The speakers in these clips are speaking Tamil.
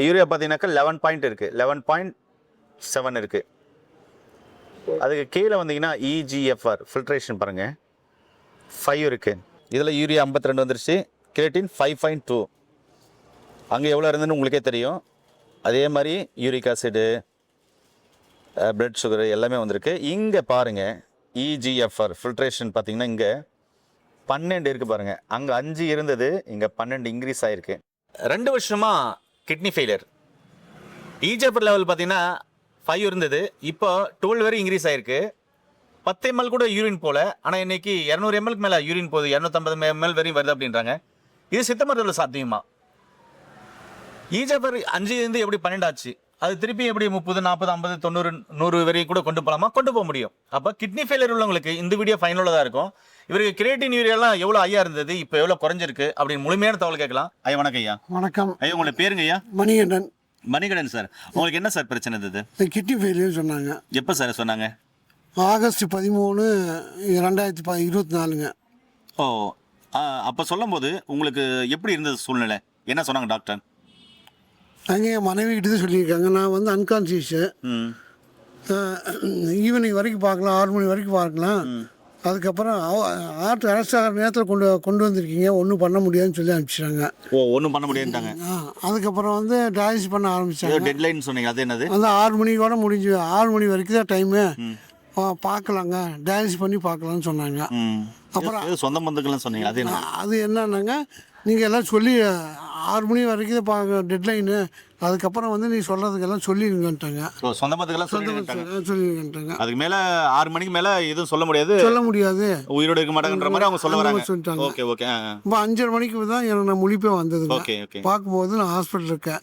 யூரியா பார்த்தீங்கன்னாக்கா 11 பாயிண்ட் இருக்குது, 11.7 இருக்குது. அதுக்கு கீழே வந்தீங்கன்னா EGFR ஃபில்ட்ரேஷன் பாருங்கள் 5 இருக்குது. இதில் யூரியா 52 வந்துருச்சு, கிரியேட்டின் 5.2. அங்கே எவ்வளோ இருந்துன்னு உங்களுக்கே தெரியும். அதே மாதிரி யூரிக் ஆசிடு, பிளட் சுகரு எல்லாமே வந்திருக்கு. இங்கே பாருங்கள் EGFR ஃபில்ட்ரேஷன் பார்த்தீங்கன்னா இங்கே 12 இருக்குது பாருங்கள். அங்கே 5 இருந்தது, இங்கே 12 இன்க்ரீஸ் ஆகிருக்கு. 2 வருஷமாக கிட்னி ஃபெயிலியர். EGFR லெவல் பார்த்தீங்கன்னா 5 இருந்தது, இப்போ 12 வரை இன்க்ரீஸ் ஆகிருக்கு. 10 ml கூட யூரின் போல, ஆனால் இன்னைக்கு 200 ml மேலே யூரின் போகுது, 250 ml வரையும் வருது அப்படின்றாங்க. இது சித்த மருத்துவத்தில் சாத்தியமா? EGFR 5 இருந்து எப்படி 12 ஆச்சு? அது திருப்பி எப்படி 30, 40, 50, 90, 100 வரையும் கூட கொண்டு போகலாமா? கொண்டு போக முடியும். அப்போ கிட்னி ஃபெயிலியர் உள்ளவங்களுக்கு இந்த வீடியோ ஃபைனலாக தான் இருக்கும். இவருக்கு கிரியேட்டின் யூரியாலாம் எவ்வளோ ஐயா இருந்தது, இப்போ எவ்வளோ குறைஞ்சிருக்கு அப்படின்னு முழுமையான தகவல் கேட்கலாம். ஐயா வணக்கம். ஐயா வணக்கம். ஐயா உங்களை பேருங்க? ஐயா மணிகண்டன். மணிகண்டன் சார், உங்களுக்கு என்ன சார் பிரச்சனை இருந்தது? கிட்னி ஃபெயிலியர் சொன்னாங்க. எப்போ சார் சொன்னாங்க? ஆகஸ்ட் 13, 2024. ஓ, அப்போ சொல்லும் போது உங்களுக்கு எப்படி இருந்தது சூழ்நிலை? என்ன சொன்னாங்க டாக்டர்? அங்கே என் மனைவி கிட்ட தான் சொல்லியிருக்காங்க. நான் வந்து அன்கான்சியஸு. ஈவினிங் வரைக்கும் பார்க்கலாம், 6 மணி வரைக்கும் பார்க்கலாம். அதுக்கப்புறம் ஆர்ட் அரெஸ்ட் ஆகிற நேரத்தில் கொண்டு வந்திருக்கீங்க, ஒன்றும் பண்ண முடியாதுன்னு சொல்லி அனுப்பிச்சிட்டாங்க. ஓ, ஒன்றும் பண்ண முடியாதுட்டாங்க. அதுக்கப்புறம் வந்து டயாலிசிஸ் பண்ண ஆரம்பித்தாங்க. டெட்லைன் சொன்னீங்க, அது என்னது? அந்த 6 மணிக்கோட முடிஞ்சு, 6 மணி வரைக்கும் தான் டைமு. பார்க்கலாங்க, டயாலிசிஸ் பண்ணி பார்க்கலான்னு சொன்னாங்க. அப்புறம் சொந்த பந்துக்கெல்லாம் சொன்னீங்க, அது என்ன? அது என்னன்னாங்க, நீங்கள் எல்லாம் சொல்லி 6 மணி வரைக்கும் தான் பார்க்க டெட்லைனு, அதுக்கப்புறம் வந்து நீ சொல்கிறதுக்கெல்லாம் சொல்லிடுங்கன்ட்டாங்க. சொந்த பந்துக்கெல்லாம் சொல்லிடுங்கன்ட்டாங்க. அதுக்கு மேலே 6 மணிக்கு மேலே எதுவும் சொல்ல முடியாது, உயிரோடு இருக்க மாட்டாங்கன்ற மாதிரி அவங்க சொல்லிட்டாங்க. Okay okay. இப்போ 5:30 மணிக்கு தான் எனக்கு நான் முழிப்பே வந்தது. Okay okay. பார்க்கும்போது நான் ஹாஸ்பிட்டல் இருக்கேன்.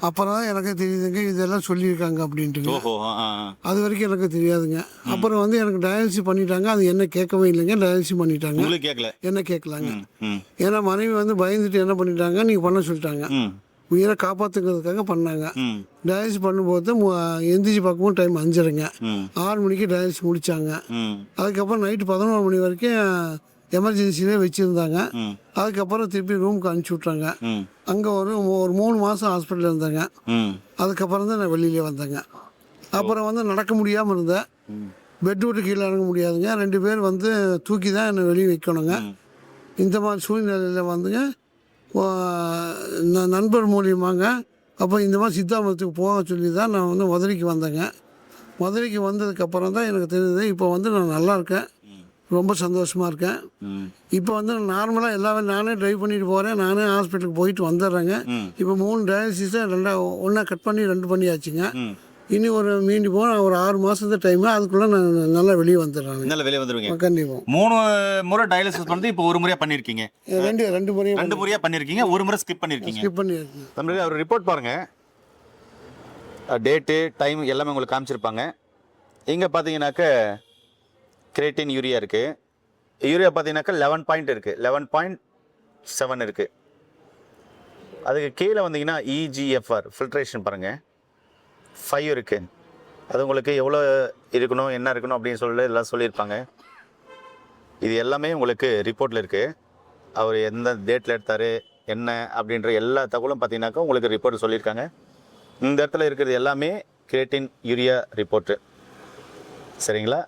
அப்புறம் தான் எனக்கு தெரியுதுங்க இதெல்லாம் சொல்லியிருக்காங்க அப்படின்ட்டு. அது வரைக்கும் எனக்கு தெரியாதுங்க. அப்புறம் வந்து எனக்கு டயாலிசிஸ் பண்ணிட்டாங்க. அது என்ன கேட்கவே இல்லைங்க, டயாலிசிஸ் பண்ணிட்டாங்க. என்ன கேட்கலாங்க. ஏன்னா மனைவி வந்து பயந்துட்டு என்ன பண்ணிட்டாங்க, நீங்கள் பண்ண சொல்லிட்டாங்க. உயிரை காப்பாற்றுக்கிறதுக்காக பண்ணாங்க. டயாலிசிஸ் பண்ணும்போது எந்திரிச்சு பார்க்கும்போது டைம் 5:30ங்க. 6 மணிக்கு டயாலிசிஸ் முடித்தாங்க. அதுக்கப்புறம் நைட்டு 11 மணி வரைக்கும் எமர்ஜென்சிலே வச்சுருந்தாங்க. அதுக்கப்புறம் திருப்பி ரூமுக்கு அனுப்பிச்சி விட்றாங்க. அங்கே ஒரு 3 மாதம் ஹாஸ்பிட்டலில் இருந்தாங்க. அதுக்கப்புறம் தான் நான் வெளியிலே வந்தேங்க. அப்புறம் வந்து நடக்க முடியாமல் இருந்தேன். பெட் விட்டு கீழே இறங்க முடியாதுங்க. 2 பேர் வந்து தூக்கி தான் என்னை வெளியே வைக்கணுங்க. இந்த மாதிரி சூழ்நிலையில் வந்துங்க நண்பர் மூலியமாங்க அப்போ இந்த மாதிரி சித்தா மருத்துவத்துக்கு போக சொல்லி தான் நான் வந்து மதுரைக்கு வந்தேங்க. மதுரைக்கு வந்ததுக்கப்புறம் தான் எனக்கு தெரியுது இப்போ வந்து நான் நல்லா இருக்கேன், ரொம்ப சந்தோஷமாக இருக்கேன். இப்போ வந்து நார்மலாக எல்லாமே நானே ட்ரைவ் பண்ணிட்டு போகிறேன், நானே ஹாஸ்பிட்டலுக்கு போயிட்டு வந்துடுறேங்க. இப்போ 3 டயாலிசிஸை ஒன்றா கட் பண்ணி 2 பண்ணியாச்சுங்க. இனி மீண்டு போனால் ஒரு 6 மாதத்து டைமு, அதுக்குள்ளே நான் நல்லா வெளியே வந்துடுறேன். நல்லா வெளியே வந்துடுவீங்க. கண்டிப்பாக 3 முறை டயாலிசிஸ் பண்ணி இப்போ ஒரு முறையாக பண்ணியிருக்கீங்க. 2 முறையாக பண்ணியிருக்கீங்க, ஒரு முறை ஸ்கிப் பண்ணியிருக்கீங்க. தமிழ் அவர் ரிப்போர்ட் பாருங்கள், டேட்டு டைம் எல்லாமே உங்களுக்கு காமிச்சிருப்பாங்க. இங்கே பார்த்தீங்கன்னாக்க கிரியேட்டின் யூரியா இருக்குது. யூரியா பார்த்தீங்கன்னாக்கா 11 பாயிண்ட் இருக்குது, 11.7 இருக்குது. அதுக்கு கீழே வந்தீங்கன்னா EGFR ஃபில்ட்ரேஷன் பாருங்கள் 5 இருக்குது. அது உங்களுக்கு எவ்வளோ இருக்கணும், என்ன இருக்கணும் அப்படின்னு சொல்லி எல்லாம் சொல்லியிருப்பாங்க. இது எல்லாமே உங்களுக்கு ரிப்போர்ட்டில் இருக்குது. அவர் எந்த டேட்டில் எடுத்தார் என்ன அப்படின்ற எல்லா தகவலும் பார்த்தீங்கன்னாக்கா உங்களுக்கு ரிப்போர்ட் சொல்லியிருக்காங்க. இந்த இடத்துல இருக்கிறது எல்லாமே கிரியேட்டின் யூரியா ரிப்போர்ட்டு, சரிங்களா?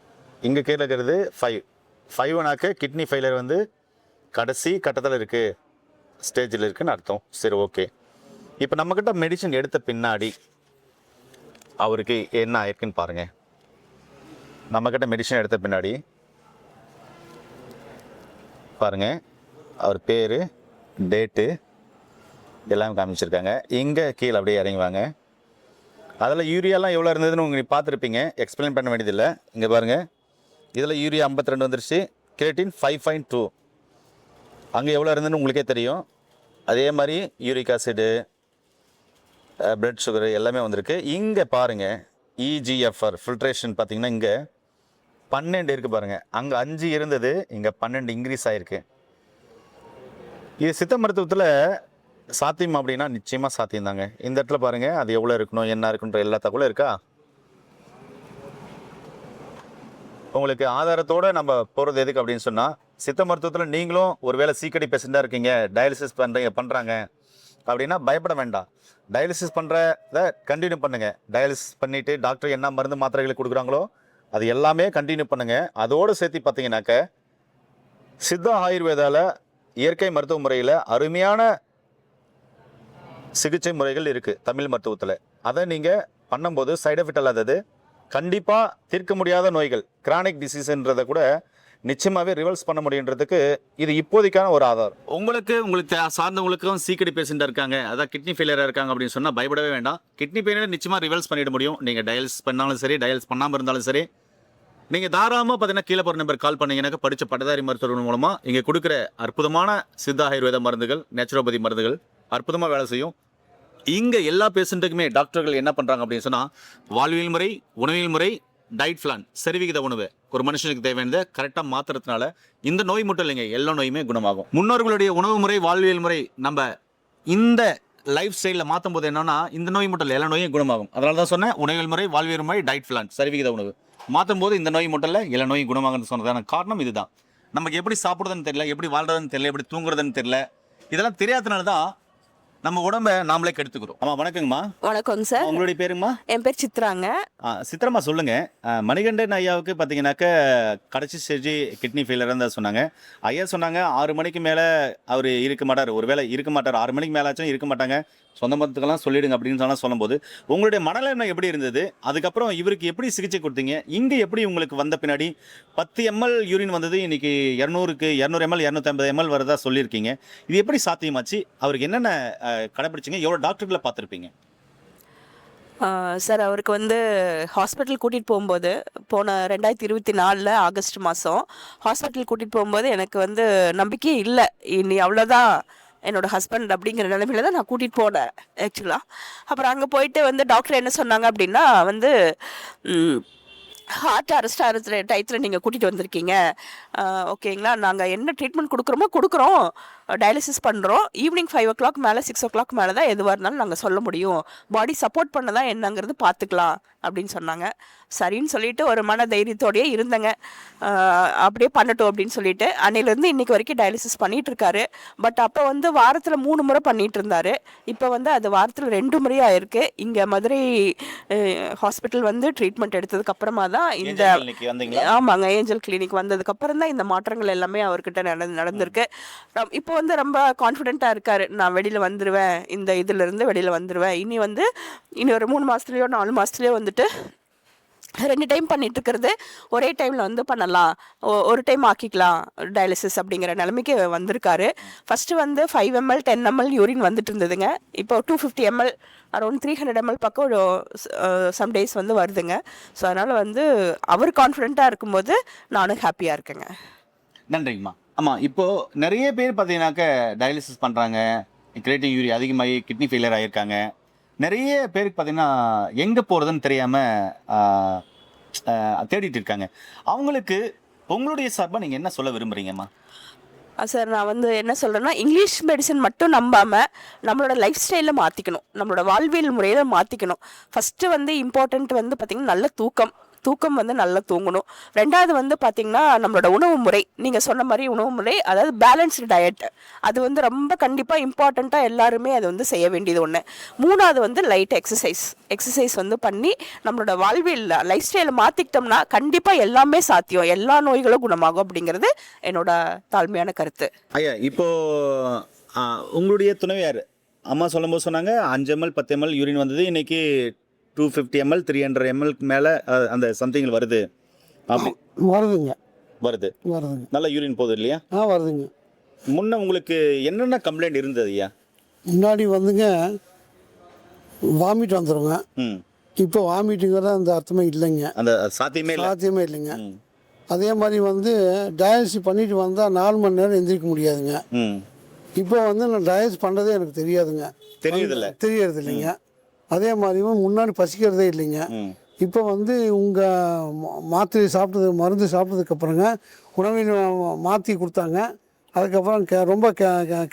இங்கே கீழே இருக்கிறது 5னாக்க கிட்னி ஃபெயிலியர் வந்து கடைசி கட்டத்தில் இருக்குது, ஸ்டேஜில் இருக்குதுன்னு அர்த்தம். சரி, ஓகே. இப்போ நம்மக்கிட்ட மெடிசன் எடுத்த பின்னாடி அவருக்கு என்ன ஆயிருக்குன்னு பாருங்கள். நம்மக்கிட்ட மெடிசன் எடுத்த பின்னாடி பாருங்கள், அவர் பேர், டேட்டு எல்லாம் காமிச்சிருக்காங்க. இங்கே கீழே அப்படியே இறங்குவாங்க. அதில் யூரியாலாம் எவ்வளோ இருந்ததுன்னு உங்களுக்கு பார்த்துருப்பீங்க, எக்ஸ்பிளைன் பண்ண வேண்டியதில்லை. இங்கே பாருங்கள், இதில் யூரியா 52 வந்துருச்சு, கிரியேட்டின் 5.2. அங்கே எவ்வளோ இருந்ததுன்னு உங்களுக்கே தெரியும். அதே மாதிரி யூரிக் ஆசிடு, பிளட் சுகரு எல்லாமே வந்திருக்கு. இங்கே பாருங்கள் EGFR ஃபில்ட்ரேஷன் பார்த்தீங்கன்னா இங்கே 12 இருக்குது பாருங்கள். அங்கே 5 இருந்தது, இங்கே 12 இன்க்ரீஸ் ஆகிருக்கு. இது சித்த மருத்துவத்தில் சாத்தியம் அப்படின்னா நிச்சயமாக சாத்தியம்தாங்க. இந்த இடத்துல பாருங்கள், அது எவ்வளோ இருக்கணும், என்ன இருக்குன்ற எல்லா தகவலும் இருக்கா. உங்களுக்கு ஆதாரத்தோடு நம்ம போகிறது எதுக்கு அப்படின்னு சொன்னால், சித்த மருத்துவத்தில் நீங்களும் ஒரு வேளை சீக்கடி பேஷண்ட்டாக இருக்கீங்க, டயாலிசிஸ் பண்ணுறாங்க அப்படின்னா பயப்பட வேண்டாம். டயாலிசிஸ் பண்ணுறத கண்டினியூ பண்ணுங்கள். டயாலிசிஸ் பண்ணிவிட்டு டாக்டர் என்ன மருந்து மாத்திரைகளை கொடுக்குறாங்களோ அது எல்லாமே கண்டினியூ பண்ணுங்கள். அதோடு சேர்த்து பார்த்தீங்கன்னாக்க சித்தா ஆயுர்வேதாவில் இயற்கை மருத்துவ முறையில் அருமையான சிகிச்சை முறைகள் இருக்குது தமிழ் மருத்துவத்தில். அதை நீங்கள் பண்ணும்போது சைடு எஃபெக்ட் இல்லாதது கண்டிப்பாக தீர்க்க முடியாத நோய்கள் கிரானிக் டிசீஸ்ன்றதை கூட நிச்சயமாகவே ரிவர்ஸ் பண்ண முடியுன்றதுக்கு இது இப்போதைக்கான ஒரு ஆதாரம். உங்களுக்கு சார்ந்தவங்களுக்கும் சீக்கிரம் பேஷண்ட்டாக இருக்காங்க, அதான் கிட்னி ஃபெயிலியராக இருக்காங்க அப்படின்னு சொன்னால் பயப்படவே வேண்டாம். கிட்னி ஃபெயிலியர் நிச்சயமாக ரிவர்ஸ் பண்ணிட முடியும். நீங்கள் டயல்ஸ் பண்ணாலும் சரி, டயல்ஸ் பண்ணாமல் இருந்தாலும் சரி, நீங்கள் தாராளமாக பார்த்தீங்கன்னா கீழே போகிற நம்பர் கால் பண்ணிங்கன்னாக்க படித்த பட்டதாரி மருத்துவர்கள் மூலமாக இங்கே கொடுக்குற அற்புதமான சித்தா ஆயுர்வேத மருந்துகள், நேச்சுரோபதி மருந்துகள் அற்புதமாக வேலை செய்யும். இங்கே எல்லா பேஷண்ட்டுக்குமே டாக்டர்கள் என்ன பண்ணுறாங்க அப்படின்னு சொன்னால் வாழ்வியல் முறை, உணவியல் முறை, டயட் பிளான், சரிவிகித உணவு ஒரு மனுஷனுக்கு தேவையானதை கரெக்டாக மாற்றுறதுனால இந்த நோய் மட்டும் இல்லைங்க, எல்லா நோயுமே குணமாகும். முன்னோர்களுடைய உணவு முறை, வாழ்வியல் முறை நம்ம இந்த லைஃப் ஸ்டைலில் மாற்றும் போது என்னன்னா இந்த நோய் மட்டும் இல்லை, எல்லா நோயும் குணமாகும். அதனால தான் சொன்னேன் உணவியல் முறை, வாழ்வியல் முறை, டயட் பிளான், சரிவிகித உணவு மாற்றும் போது இந்த நோய் மட்டும் இல்லை, எல்லா நோயும் குணமாகுன்னு சொன்னதான காரணம் இதுதான். நமக்கு எப்படி சாப்பிட்றதுன்னு தெரியல, எப்படி வாழ்றதுன்னு தெரியல, எப்படி தூங்குறதுன்னு தெரியல, இதெல்லாம் தெரியாதனால தான் நம்ம உடம்ப நாமளே கெடுத்துக்கிறோம். ஆமா, வணக்கங்கம்மா. வணக்கம் சார். உங்களுடைய பேருங்கம்மா? என் பேர் சித்ராங்க. சித்ரம்மா சொல்லுங்க. மணிகண்டன் ஐயாவுக்கு பார்த்தீங்கன்னாக்க கடைசி ஸ்டேஜ் கிட்னி ஃபெயிலியர் தான் சொன்னாங்க. ஐயா சொன்னாங்க 6 மணிக்கு மேலே அவர் இருக்க மாட்டார், ஒருவேளை இருக்க மாட்டார், 6 மணிக்கு மேலே ஆச்சும் இருக்க மாட்டாங்க, சொந்த மருத்துக்கெல்லாம் சொல்லிடுங்க அப்படின்னு சொல்லும்போது உங்களுடைய மனநிலைமை எப்படி இருந்தது? அதுக்கப்புறம் இவருக்கு எப்படி சிகிச்சை கொடுத்தீங்க? இங்கே எப்படி உங்களுக்கு வந்த பின்னாடி 10 ml யூரின் வந்தது, இன்னைக்கு 200 ml 250 ml வரதா சொல்லியிருக்கீங்க. இது எப்படி சாத்தியமாச்சு? அவருக்கு என்னென்ன கடைபிடிச்சிங்க? எவ்வளோ டாக்டர்களை பார்த்துருப்பீங்க? சார், அவருக்கு ஹாஸ்பிட்டல் கூட்டிகிட்டு போகும்போது போன 2024 ஆகஸ்ட் மாதம் ஹாஸ்பிட்டல் கூட்டிகிட்டு போகும்போது எனக்கு நம்பிக்கையே இல்லை, இனி அவ்வளோதான் என்னோட ஹஸ்பண்ட் அப்படிங்கிற நிலைமையில தான் நான் கூட்டிகிட்டு போனேன் ஆக்சுவலாக. அப்புறம் அங்கே போயிட்டு டாக்டர் என்ன சொன்னாங்க அப்படின்னா ஹார்ட் அரெஸ்ட் ஆகிற டயத்தில் நீங்கள் கூட்டிகிட்டு வந்திருக்கீங்க, ஓகேங்களா, நாங்கள் என்ன ட்ரீட்மெண்ட் கொடுக்குறோம், டயாலிசிஸ் பண்ணுறோம், ஈவினிங் 5 o'clock மேலே 6 o'clock மேலே தான் எதுவாக இருந்தாலும் நாங்கள் சொல்ல முடியும், பாடி சப்போர்ட் பண்ண தான் என்னங்கிறது பார்த்துக்கலாம் அப்படின்னு சொன்னாங்க. சரின்னு சொல்லிட்டு ஒரு மன தைரியத்தோடையே இருந்தேங்க. அப்படியே பண்ணட்டும் அப்படின்னு சொல்லிட்டு அன்னையிலேருந்து இன்னைக்கு வரைக்கும் டயாலிசிஸ் பண்ணிட்டு இருக்காரு. பட் அப்போ வாரத்தில் 3 முறை பண்ணிட்டு இருந்தாரு. இப்போ அது வாரத்தில் 2 முறையாக ஆயிருக்கு. இங்கே மதுரை ஹாஸ்பிட்டல் ட்ரீட்மெண்ட் எடுத்ததுக்கு அப்புறமா தான் இந்த ஆமாங்க ஏஞ்சல் கிளினிக் வந்ததுக்கு அப்புறம் தான் இந்த மாற்றங்கள் எல்லாமே அவர்கிட்ட நடந்திருக்கு. இப்போ ரொம்ப கான்ஃபிடென்ட்டாக இருக்காரு, நான் வெளியில் வந்துடுவேன், இந்த இதிலிருந்து வெளியில் வந்துடுவேன், இனி ஒரு 3 மாதத்துலேயோ 4 மாதத்துலேயோ 2 டைம் பண்ணிட்டு இருக்கிறது ஒரே டைமில் பண்ணலாம், ஒரு டைம் ஆக்கிக்கலாம் டயாலிசிஸ் அப்படிங்கிற நிலைமைக்கு வந்திருக்காரு. ஃபஸ்ட்டு 5 ml 10 ml யூரின் வந்துட்டு இருந்ததுங்க. இப்போ 250 ml அரௌண்ட் 300 ml பக்கம் சம் டேஸ் வருதுங்க. ஸோ அதனால் அவர் கான்ஃபிடென்ட்டாக இருக்கும்போது நானும் ஹாப்பியாக இருக்கேங்க. நன்றிங்கம்மா. ஆமாம், இப்போது நிறைய பேர் பார்த்தீங்கன்னாக்க டயாலிசிஸ் பண்ணுறாங்க, கிரியேட்டின் யூரியா அதிகமாகி கிட்னி ஃபெயிலியர் ஆகியிருக்காங்க. நிறைய பேருக்கு பார்த்தீங்கன்னா எங்கே போகிறதுன்னு தெரியாமல் தேடிட்டு இருக்காங்க. அவங்களுக்கு உங்களுடைய சார்பாக நீங்கள் என்ன சொல்ல விரும்புகிறீங்கம்மா? சார், நான் என்ன சொல்கிறேன்னா, இங்கிலீஷ் மெடிசன் மட்டும் நம்பாமல் நம்மளோட லைஃப் ஸ்டைலில் மாற்றிக்கணும், நம்மளோட வாழ்வியல் முறையில் மாற்றிக்கணும். ஃபஸ்ட்டு இம்பார்ட்டண்ட் பார்த்திங்கன்னா நல்ல தூக்கம் நல்லா தூங்கணும். ரெண்டாவது பார்த்திங்கன்னா நம்மளோட உணவு முறை, நீங்கள் சொன்ன மாதிரி உணவு முறை, அதாவது பேலன்ஸ்டு டயட், அது ரொம்ப கண்டிப்பாக இம்பார்ட்டண்ட்டாக எல்லாருமே அது செய்ய வேண்டியது ஒன்று. மூணாவது லைட் எக்ஸசைஸ் பண்ணி நம்மளோட வாழ்வியல் லைஃப் ஸ்டைலை மாற்றிக்கிட்டோம்னா கண்டிப்பாக எல்லாமே சாத்தியம், எல்லா நோய்களும் குணமாகும் அப்படிங்கிறது என்னோட தாழ்மையான கருத்து. ஐயா, இப்போது உங்களுடைய துணைவியார் அம்மா சொல்லும்போது சொன்னாங்க 5 ml 10 ml யூரின் வந்தது, இன்னைக்கு 250 ml 300 ml மேலே அந்த சம்திங் வருது. வருதுங்க. வருதுங்க. நல்ல யூரின் போகுது இல்லையா? வருதுங்க. முன்ன உங்களுக்கு என்னென்ன கம்ப்ளைண்ட் இருந்தது ஐயா? முன்னாடி வாமிட் வந்துடுங்க. இப்போ வாமிட்டுங்கிறது அந்த அர்த்தமே இல்லைங்க, அந்த சாத்தியமே இல்லைங்க. அதே மாதிரி டயாலிசிஸ் பண்ணிட்டு வந்தால் 4 மணி நேரம் எந்திரிக்க முடியாதுங்க. இப்போ நான் டயாலிசிஸ் பண்ணுறதே எனக்கு தெரியாதுங்க, தெரியறது இல்லைங்க. அதே மாதிரி முன்னாடி பசிக்கிறதே இல்லைங்க. இப்போ உங்கள் மாத்திரை மருந்து சாப்பிட்டதுக்கப்புறங்க உணவில் மாற்றி கொடுத்தாங்க. அதுக்கப்புறம் ரொம்ப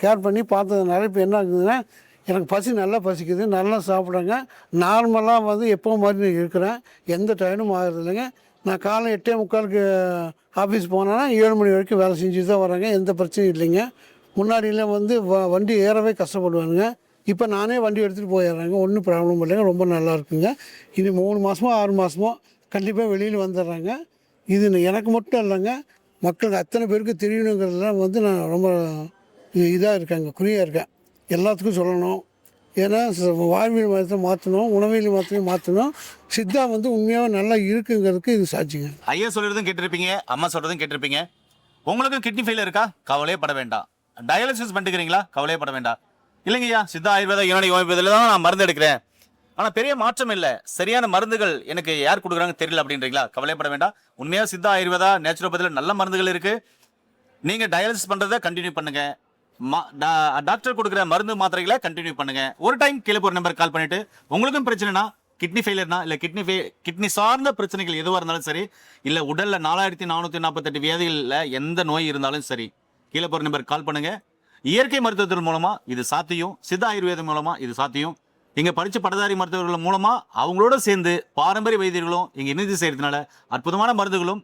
கேர் பண்ணி பார்த்ததுனால இப்போ என்ன ஆகுதுன்னா, எனக்கு நல்லா பசிக்குது, நல்லா சாப்பிட்றேங்க. நார்மலாக எப்போ மாதிரி இருக்கிறேன், எந்த டைமும் ஆகிறது இல்லைங்க. நான் காலை 8:45 ஆஃபீஸ் போனேன்னா 7 மணி வரைக்கும் வேலை செஞ்சு தான் வரேங்க, எந்த பிரச்சனையும் இல்லைங்க. முன்னாடியில் வண்டி ஏறவே கஷ்டப்படுவானுங்க, இப்போ நானே வண்டி எடுத்துகிட்டு போயிடுறாங்க, ஒன்றும் ப்ராப்ளம் இல்லைங்க, ரொம்ப நல்லா இருக்குங்க. இது 3 மாதமோ 6 மாதமோ கண்டிப்பாக வெளியில் வந்துடுறாங்க. இது எனக்கு மட்டும் இல்லைங்க, மக்களுக்கு அத்தனை பேருக்கு தெரியணுங்கிறதுலாம் வந்து நான் ரொம்ப இதாக இருக்கேங்க, குறியாக இருக்கேன். எல்லாத்துக்கும் சொல்லணும். ஏன்னா வாழ்வியல் மதத்தை மாற்றணும், உணவியல் மதத்தை மாற்றணும். சித்தா வந்து உண்மையாக நல்லா இருக்குங்கிறதுக்கு இது சாட்சிங்க. ஐயா சொல்கிறதும் கேட்டிருப்பீங்க, அம்மா சொல்கிறதும் கேட்டிருப்பீங்க. உங்களுக்கும் கிட்னி ஃபெயிலியர் இருக்கா? கவலையே பட வேண்டாம். டயாலிசிஸ் பண்ணிக்கிறீங்களா? கவலையே பட வேண்டாம். இல்லைங்கய்யா, சித்தா ஆயுர்வேதா யுனானி ஹோமியோபதியில் தான் நான் மருந்து எடுக்கிறேன், ஆனால் பெரிய மாற்றம் இல்லை, சரியான மருந்துகள் எனக்கு யார் கொடுக்குறாங்க தெரியல அப்படின்றீங்களா? கவலைப்பட வேண்டாம். உண்மையாக சித்தா ஆயுர்வேதா நேச்சுரோபதியில் நல்ல மருந்துகள் இருக்குது. நீங்கள் டயாலிசிஸ் பண்ணுறதை கண்டினியூ பண்ணுங்கள். டாக்டர் கொடுக்குற மருந்து மாத்திரைகளை கண்டினியூ பண்ணுங்கள். ஒரு டைம் கீழே போகிற நம்பர் கால் பண்ணிவிட்டு உங்களுக்கும் பிரச்சனைனா, கிட்னி ஃபெயிலியர்னா, இல்லை கிட்னி சார்ந்த பிரச்சனைகள் எதுவாக இருந்தாலும் சரி, இல்லை உடலில் 4448 வியாதிகளில் எந்த நோய் இருந்தாலும் சரி, கீழே போகிற நம்பர் கால் பண்ணுங்கள். இயற்கை மருத்துவத்தின் மூலமாக இது சாத்தியம், சித்த ஆயுர்வேதம் மூலமாக இது சாத்தியம். இங்கே படித்த பட்டதாரி மருத்துவர்கள் மூலமாக அவங்களோட சேர்ந்து பாரம்பரிய வைத்தியர்களும் இங்கே இணைந்து செய்கிறதுனால அற்புதமான மருந்துகளும்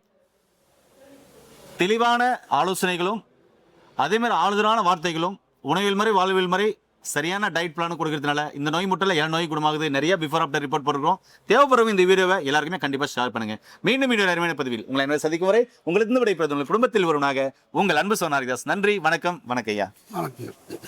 தெளிவான ஆலோசனைகளும் அதேமாதிரி ஆளுதலான வார்த்தைகளும் உணவியல் முறை வாழ்வியல் முறை சரியான டயட் பிளான் கொடுக்கறதுனால இந்த நோய் முட்டில் ஏன் நோய் குணமாகுது நிறைய பிஃபோர் ஆஃப்டர் ரிப்போர்ட் போடுறோம். தேவைப்படுறவங்க இந்த வீடியோவை எல்லாருக்குமே கண்டிப்பாக ஷேர் பண்ணுங்கள். மீண்டும் வீடியோ அருமையான பதிவில் உங்களை என்ன சந்திக்கும் வரை உங்களுக்கு விடைபெறுவது உங்கள் குடும்பத்தில் ஒருவனாக உங்கள் அன்பு சோனாரிதாஸ். நன்றி, வணக்கம். வணக்கம் ஐயா. வணக்கம்.